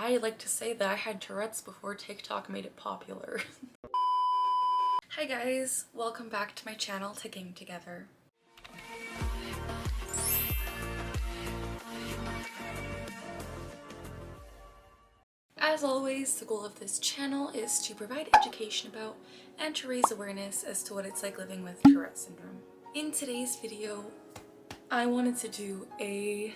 I like to say that I had Tourette's before TikTok made it popular. Hi guys, welcome back to my channel, Ticcing Together. As always, the goal of this channel is to provide education about and to raise awareness as to what it's like living with Tourette syndrome. In today's video, I wanted to do a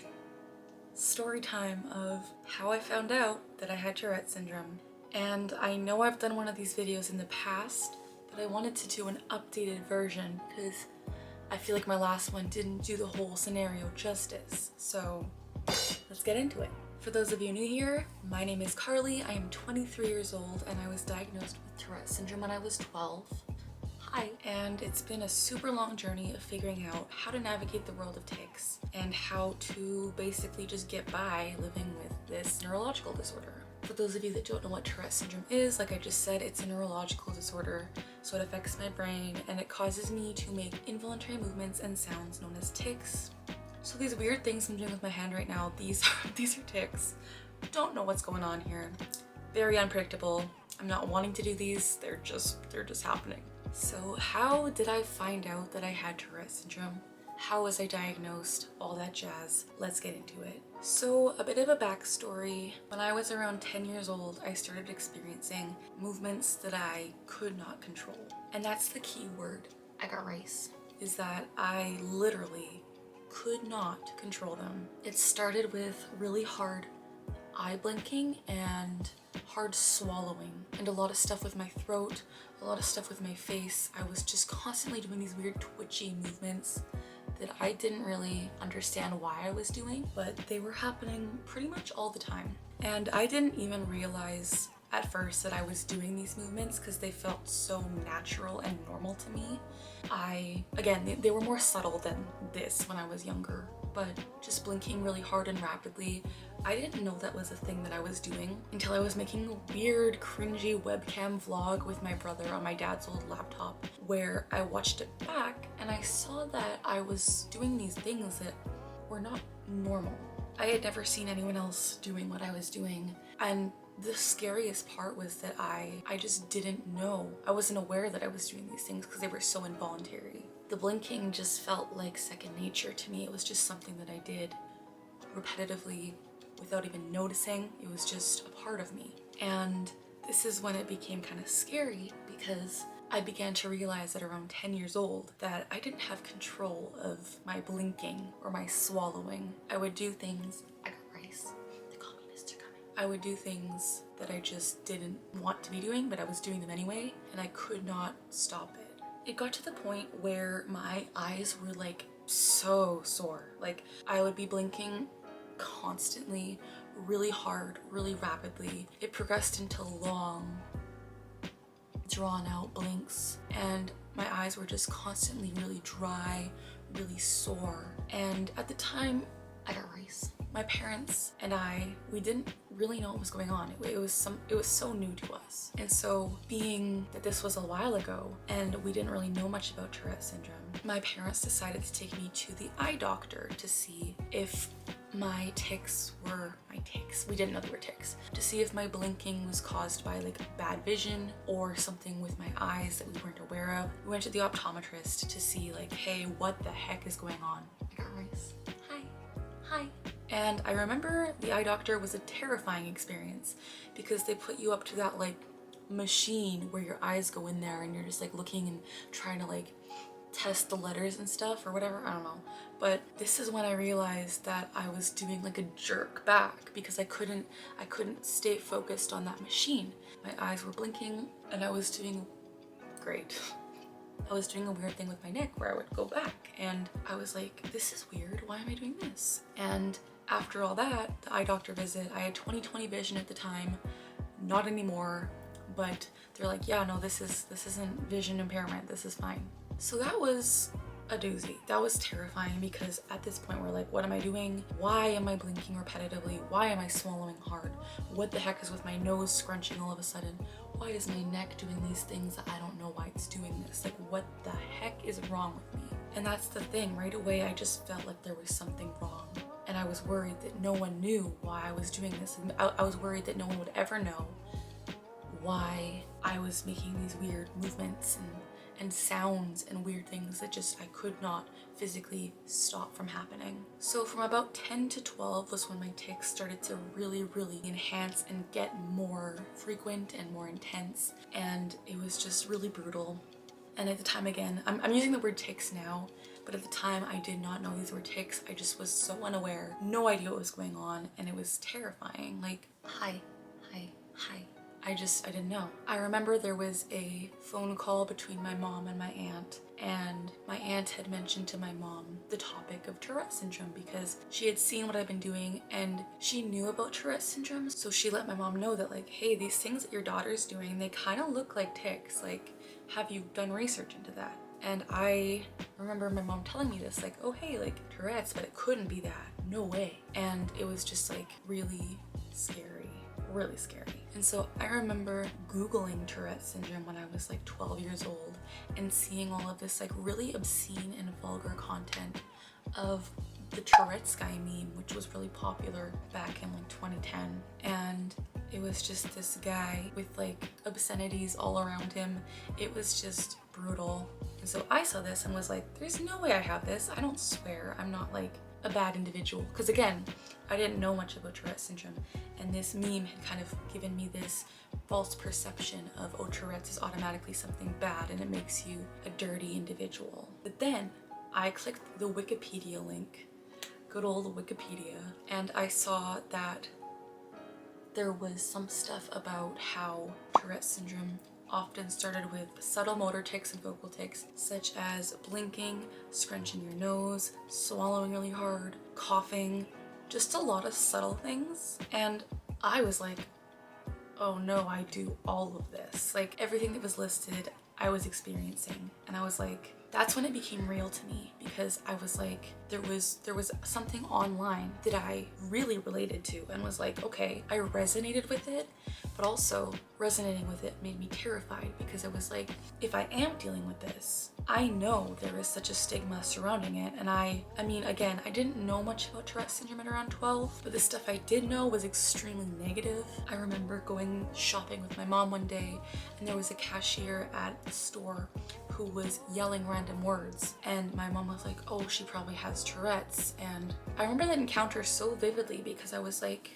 story time of how I found out that I had Tourette syndrome. And I know I've done one of these videos in the past, but I wanted to do an updated version because I feel like my last one didn't do the whole scenario justice. So let's get into it. For those of you new here, my name is Carly. I am 23 years old and I was diagnosed with Tourette syndrome when I was 12. Hi. And it's been a super long journey of figuring out how to navigate the world of tics and how to basically just get by living with this neurological disorder. For those of you that don't know what Tourette syndrome is, like I just said, it's a neurological disorder. So it affects my brain and it causes me to make involuntary movements and sounds known as tics. So these weird things I'm doing with my hand right now, these are tics. Don't know what's going on here. Very unpredictable. I'm not wanting to do these, they're just happening. So how did I find out that I had Tourette syndrome? How was I diagnosed? All that jazz. Let's get into it. So a bit of a backstory. When I was around 10 years old, I started experiencing movements that I could not control. And that's the key word, I got rice, is that I literally could not control them. It started with really hard eye blinking and hard swallowing and a lot of stuff with my throat, a lot of stuff with my face. I was just constantly doing these weird twitchy movements that I didn't really understand why I was doing, but they were happening pretty much all the time. And I didn't even realize at first that I was doing these movements because they felt so natural and normal to me. Again, they were more subtle than this when I was younger, but just blinking really hard and rapidly, I didn't know that was a thing that I was doing until I was making a weird, cringy webcam vlog with my brother on my dad's old laptop, where I watched it back and I saw that I was doing these things that were not normal. I had never seen anyone else doing what I was doing, and the scariest part was that I just didn't know. I wasn't aware that I was doing these things because they were so involuntary. The blinking just felt like second nature to me. It was just something that I did repetitively without even noticing. It was just a part of me. And this is when it became kind of scary because I began to realize at around 10 years old that I didn't have control of my blinking or my swallowing. I would do things, I got rice, the communists are coming. I would do things that I just didn't want to be doing, but I was doing them anyway, and I could not stop it. It got to the point where my eyes were like so sore. Like I would be blinking constantly, really hard, really rapidly. It progressed into long, drawn out blinks, and my eyes were just constantly really dry, really sore. And at the time, I got rice. My parents and we didn't really know what was going on. It was so new to us. And so being that this was a while ago and we didn't really know much about Tourette syndrome, my parents decided to take me to the eye doctor to see if my tics were we didn't know they were tics, to see if my blinking was caused by like bad vision or something with my eyes that we weren't aware of. We went to the optometrist to see like, hey, what the heck is going on? I got rice. Hi. And I remember the eye doctor was a terrifying experience because they put you up to that like machine where your eyes go in there and you're just like looking and trying to like test the letters and stuff or whatever, I don't know. But this is when I realized that I was doing like a jerk back because I couldn't stay focused on that machine. My eyes were blinking and I was doing great. I was doing a weird thing with my neck where I would go back and I was like, this is weird, why am I doing this? And after all that, the eye doctor visit, I had 20/20 vision at the time, not anymore, but they're like, yeah, no, this isn't vision impairment, this is fine. So that was a doozy. That was terrifying because at this point we're like, what am I doing? Why am I blinking repetitively? Why am I swallowing hard? What the heck is with my nose scrunching all of a sudden? Why is my neck doing these things that I don't know why it's doing this? Like, what the heck is wrong with me? And that's the thing, right away I just felt like there was something wrong. and I was worried that no one knew why I was doing this. And I was worried that no one would ever know why I was making these weird movements and sounds and weird things that just I could not physically stop from happening. So from about 10 to 12 was when my tics started to really enhance and get more frequent and more intense, and it was just really brutal. And at the time, again, I'm using the word tics now, but at the time I did not know these were tics. I just was so unaware, no idea what was going on, and it was terrifying. Like, hi. I didn't know. I remember there was a phone call between my mom and my aunt, and my aunt had mentioned to my mom the topic of Tourette's syndrome because she had seen what I've been doing and she knew about Tourette's syndrome. So she let my mom know that, like, hey, these things that your daughter's doing, they kind of look like tics. Like, have you done research into that? And I remember my mom telling me this, like, oh, hey, like Tourette's, but it couldn't be that. No way. And it was just like really scary. And so I remember Googling Tourette's syndrome when I was like 12 years old and seeing all of this like really obscene and vulgar content of the Tourettes Guy meme, which was really popular back in like 2010. And it was just this guy with like obscenities all around him. It was just brutal. And so I saw this and was like, there's no way I have this. I don't swear I'm not like a bad individual. Because again, I didn't know much about Tourette's syndrome, and this meme had kind of given me this false perception of, oh, Tourette's is automatically something bad and it makes you a dirty individual. But then I clicked the Wikipedia link, good old Wikipedia, and I saw that there was some stuff about how Tourette's syndrome often started with subtle motor tics and vocal tics, such as blinking, scrunching your nose, swallowing really hard, coughing, just a lot of subtle things. And I was like, oh no, I do all of this. Like, everything that was listed, I was experiencing. And I was like, that's when it became real to me, because I was like, there was something online that I really related to and was like, okay, I resonated with it, but also resonating with it made me terrified, because it was like, if I am dealing with this, I know there is such a stigma surrounding it. And I mean, again, I didn't know much about Tourette's syndrome at around 12, but the stuff I did know was extremely negative. I remember going shopping with my mom one day, and there was a cashier at the store who was yelling random words, and my mom was like, oh, she probably has Tourette's. And I remember that encounter so vividly, because I was like,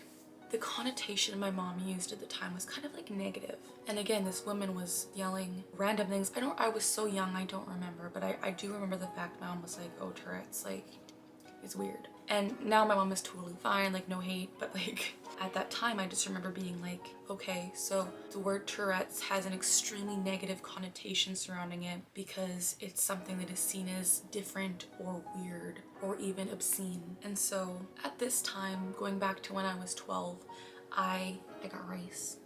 the connotation my mom used at the time was kind of like negative. And again, this woman was yelling random things. I was so young, I don't remember, but I do remember the fact my mom was like, oh, Tourette's, like, it's weird. And now my mom is totally fine, like, no hate, but like, at that time I just remember being like, okay, so the word Tourette's has an extremely negative connotation surrounding it because it's something that is seen as different or weird or even obscene. And so at this time, going back to when I was 12, I got rice.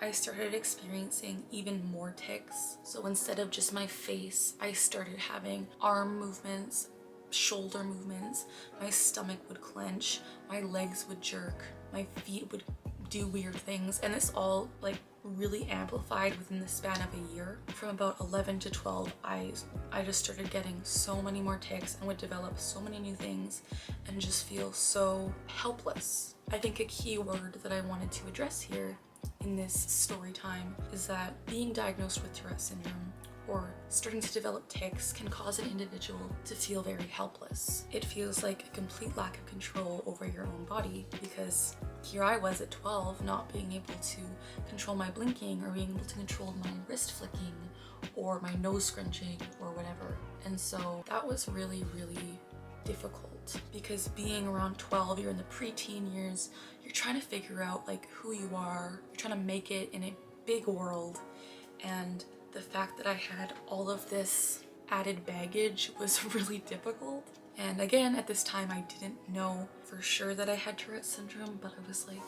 I started experiencing even more tics. So instead of just my face, I started having arm movements, shoulder movements, my stomach would clench, my legs would jerk, my feet would do weird things, and this all like really amplified within the span of a year. From about 11 to 12, I just started getting so many more tics and would develop so many new things and just feel so helpless. I think a key word that I wanted to address here in this story time is that being diagnosed with Tourette's syndrome or starting to develop tics can cause an individual to feel very helpless. It feels like a complete lack of control over your own body, because here I was at 12 not being able to control my blinking or being able to control my wrist flicking or my nose scrunching or whatever. And so that was really difficult, because being around 12, you're in the preteen years, you're trying to figure out like who you are, you're trying to make it in a big world, and the fact that I had all of this added baggage was really difficult. And again, at this time, I didn't know for sure that I had Tourette's syndrome, but I was like,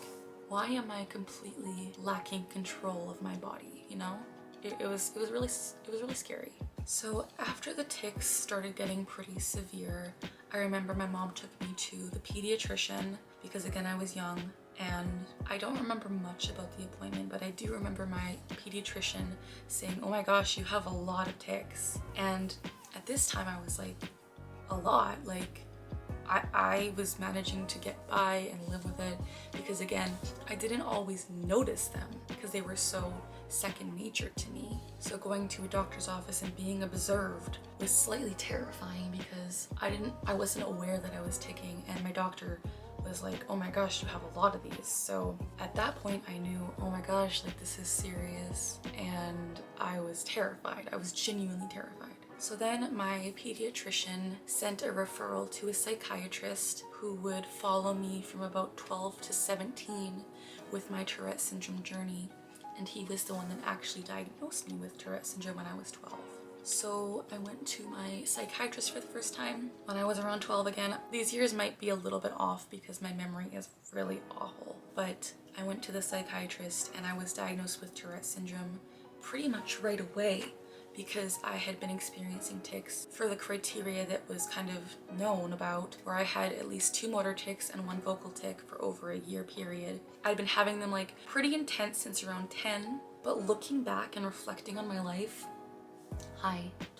why am I completely lacking control of my body, you know? It was really scary. So after the tics started getting pretty severe, I remember my mom took me to the pediatrician, because again, I was young. And I don't remember much about the appointment, but I do remember my pediatrician saying, oh my gosh, you have a lot of tics. And at this time I was like, a lot? Like, I was managing to get by and live with it because, again, I didn't always notice them because they were so second nature to me. So going to a doctor's office and being observed was slightly terrifying because I wasn't aware that I was ticking, and my doctor was like, oh my gosh, you have a lot of these. So at that point I knew, oh my gosh, like this is serious, and I was terrified. I was genuinely terrified. So then my pediatrician sent a referral to a psychiatrist who would follow me from about 12 to 17 with my Tourette syndrome journey, and he was the one that actually diagnosed me with Tourette syndrome when I was 12. So I went to my psychiatrist for the first time when I was around 12 again. These years might be a little bit off because my memory is really awful, but I went to the psychiatrist and I was diagnosed with Tourette syndrome pretty much right away because I had been experiencing tics for the criteria that was kind of known about, where I had at least 2 motor tics and 1 vocal tic for over a year period. I'd been having them like pretty intense since around 10, but looking back and reflecting on my life,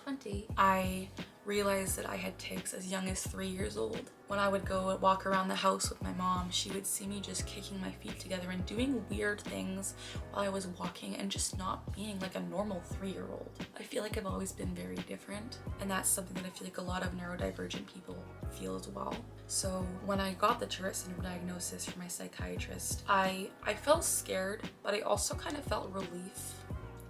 20, I realized that I had tics as young as 3 years old. When I would go walk around the house with my mom, she would see me just kicking my feet together and doing weird things while I was walking and just not being like a normal 3-year-old. I feel like I've always been very different, and that's something that I feel like a lot of neurodivergent people feel as well. So when I got the Tourettes syndrome diagnosis from my psychiatrist, I felt scared, but I also kind of felt relief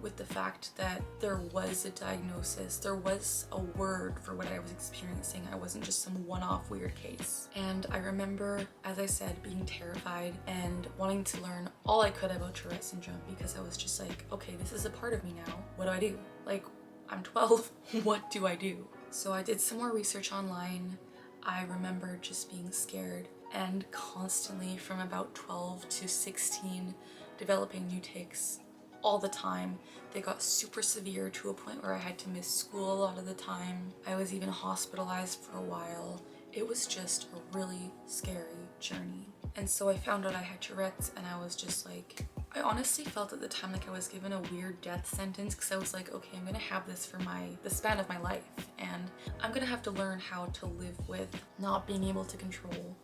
with the fact that there was a diagnosis, there was a word for what I was experiencing. I wasn't just some one-off weird case. And I remember, as I said, being terrified and wanting to learn all I could about Tourette syndrome because I was just like, okay, this is a part of me now. What do I do? Like, I'm 12, what do I do? So I did some more research online. I remember just being scared and constantly from about 12 to 16 developing new tics all the time. They got super severe to a point where I had to miss school a lot of the time. I was even hospitalized for a while. It was just a really scary journey. And so I found out I had Tourette's, and I was just like, I honestly felt at the time like I was given a weird death sentence because I was like, okay, I'm gonna have this for the span of my life, and I'm gonna have to learn how to live with not being able to control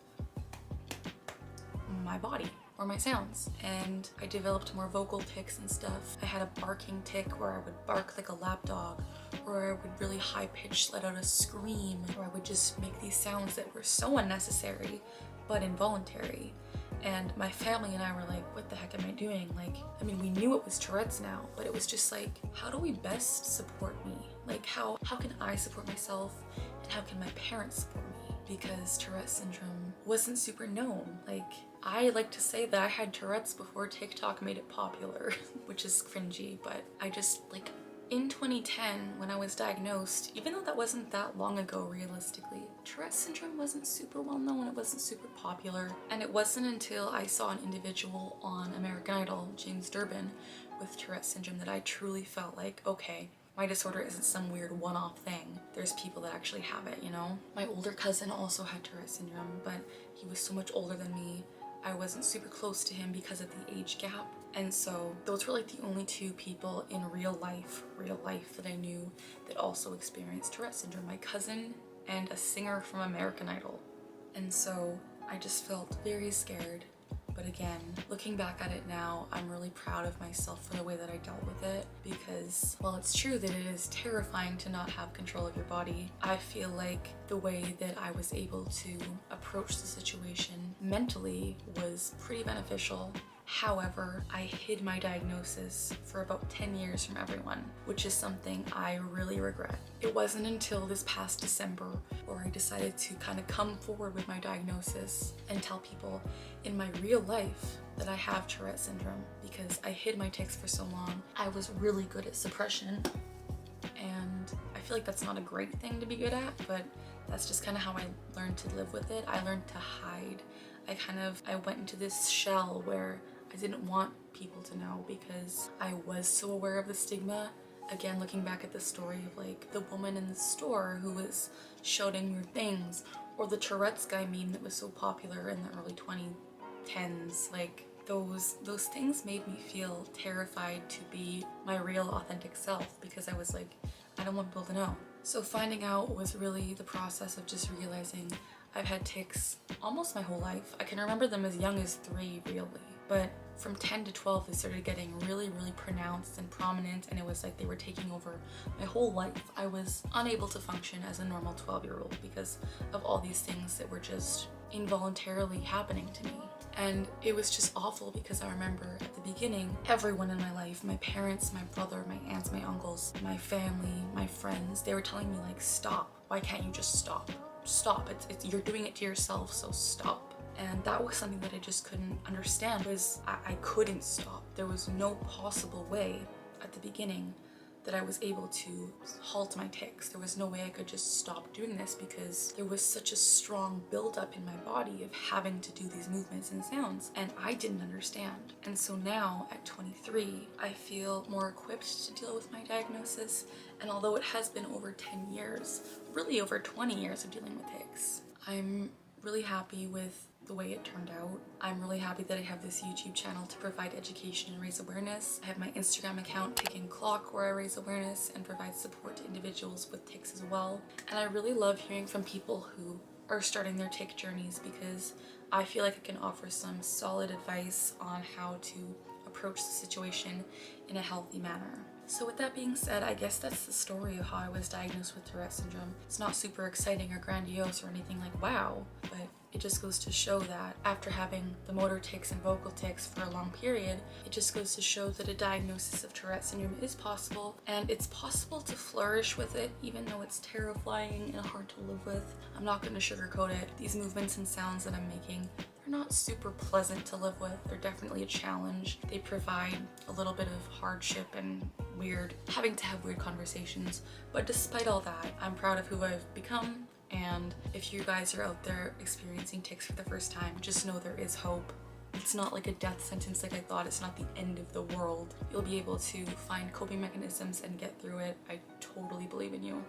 my body or my sounds. And I developed more vocal tics and stuff. I had a barking tic where I would bark like a lap dog, or I would really high pitch let out a scream, or I would just make these sounds that were so unnecessary but involuntary. And my family and I were like, what the heck am I doing? Like, I mean, we knew it was Tourette's now, but it was just like, how do we best support me? Like, how can I support myself, and how can my parents support me? Because Tourette syndrome wasn't super known. Like, I like to say that I had Tourette's before TikTok made it popular, which is cringy, but I just, like, in 2010, when I was diagnosed, even though that wasn't that long ago realistically, Tourette's syndrome wasn't super well known, it wasn't super popular, and it wasn't until I saw an individual on American Idol, James Durbin, with Tourette's syndrome that I truly felt like, okay, my disorder isn't some weird one-off thing. There's people that actually have it, you know? My older cousin also had Tourette's syndrome, but he was so much older than me. I wasn't super close to him because of the age gap. And so those were like the only 2 people in real life that I knew that also experienced Tourette's syndrome, my cousin and a singer from American Idol. And so I just felt very scared. But again, looking back at it now, I'm really proud of myself for the way that I dealt with it, because while it's true that it is terrifying to not have control of your body, I feel like the way that I was able to approach the situation mentally was pretty beneficial. However, I hid my diagnosis for about 10 years from everyone, which is something I really regret. It wasn't until this past December where I decided to kind of come forward with my diagnosis and tell people in my real life that I have Tourette syndrome, because I hid my tics for so long. I was really good at suppression, and I feel like that's not a great thing to be good at, but that's just kind of how I learned to live with it. I learned to hide. I went into this shell where I didn't want people to know because I was so aware of the stigma. Again, looking back at the story of like the woman in the store who was shouting weird things, or the Tourettes Guy meme that was so popular in the early 2010s, like those things made me feel terrified to be my real authentic self, because I was like, I don't want people to know. So finding out was really the process of just realizing I've had tics almost my whole life. I can remember them as young as 3 really, but from 10 to 12 they started getting really pronounced and prominent, and it was like they were taking over my whole life. I was unable to function as a normal 12-year-old because of all these things that were just involuntarily happening to me. And it was just awful because I remember at the beginning, everyone in my life, my parents, my brother, my aunts, my uncles, my family, my friends, they were telling me like, stop. Why can't you just stop? Stop. You're doing it to yourself, so stop. And that was something that I just couldn't understand, was I couldn't stop. There was no possible way at the beginning that I was able to halt my tics. There was no way I could just stop doing this because there was such a strong buildup in my body of having to do these movements and sounds, and I didn't understand. And so now at 23, I feel more equipped to deal with my diagnosis, and although it has been over 10 years, really over 20 years of dealing with tics, I'm really happy with the way it turned out. I'm really happy that I have this YouTube channel to provide education and raise awareness. I have my Instagram account, Ticcing, where I raise awareness and provide support to individuals with tics as well. And I really love hearing from people who are starting their tic journeys because I feel like I can offer some solid advice on how to approach the situation in a healthy manner. So with that being said, I guess that's the story of how I was diagnosed with Tourette syndrome. It's not super exciting or grandiose or anything like wow, but it just goes to show that after having the motor tics and vocal tics for a long period, it just goes to show that a diagnosis of Tourette syndrome is possible, and it's possible to flourish with it even though it's terrifying and hard to live with. I'm not going to sugarcoat it. These movements and sounds that I'm making, they're not super pleasant to live with. They're definitely a challenge. They provide a little bit of hardship and having to have weird conversations, but despite all that, I'm proud of who I've become. And if you guys are out there experiencing tics for the first time, just know there is hope. It's not like a death sentence like I thought. It's not the end of the world. You'll be able to find coping mechanisms and get through it. I totally believe in you.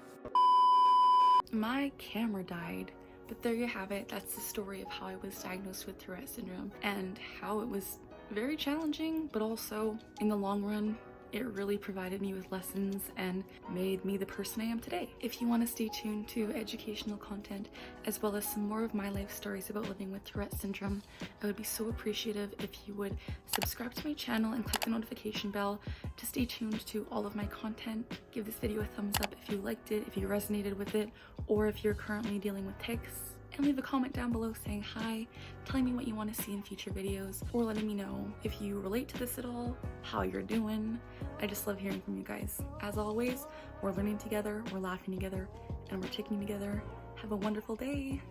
My camera died. But there you have it. That's the story of how I was diagnosed with Tourette syndrome and how it was very challenging, but also in the long run, it really provided me with lessons and made me the person I am today. If you want to stay tuned to educational content as well as some more of my life stories about living with Tourette syndrome, I would be so appreciative if you would subscribe to my channel and click the notification bell to stay tuned to all of my content. Give this video a thumbs up if you liked it, if you resonated with it, or if you're currently dealing with tics. And leave a comment down below saying hi, telling me what you want to see in future videos, or letting me know if you relate to this at all, how you're doing. I just love hearing from you guys. As always, we're learning together, we're laughing together, and we're ticking together. Have a wonderful day.